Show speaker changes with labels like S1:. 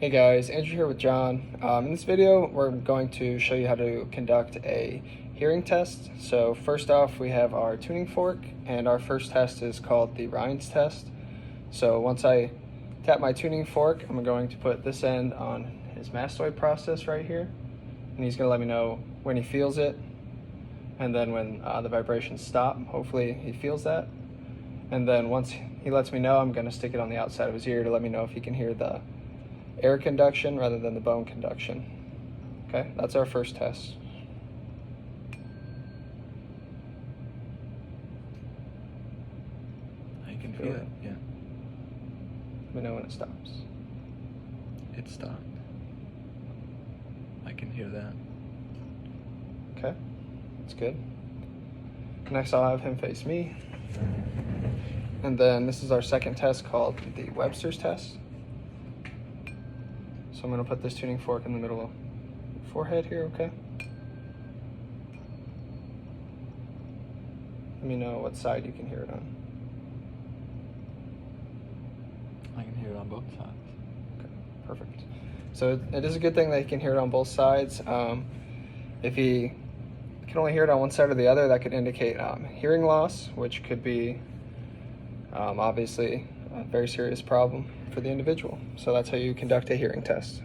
S1: Hey guys, Andrew here with John. In this video, we're going to show you how to conduct a hearing test. So first off, we have our tuning fork, and our first test is called the Rhines test. So once I tap my tuning fork, I'm going to put this end on his mastoid process right here, and he's going to let me know when he feels it, and then when the vibrations stop. Hopefully he feels that. And then once he lets me know, I'm going to stick it on the outside of his ear to let me know if he can hear the air conduction rather than the bone conduction. Okay, that's our first test.
S2: I can feel it, yeah.
S1: Let me know when it stops.
S2: It stopped. I can hear that.
S1: Okay, that's good. Next, I'll have him face me. And then this is our second test called the Webster's test. So I'm going to put this tuning fork in the middle of the forehead here, okay? Let me know what side you can hear it on.
S2: I can hear it on both sides.
S1: Okay, perfect. So it is a good thing that he can hear it on both sides. If he can only hear it on one side or the other, that could indicate hearing loss, which could be obviously a very serious problem for the individual. So that's how you conduct a hearing test.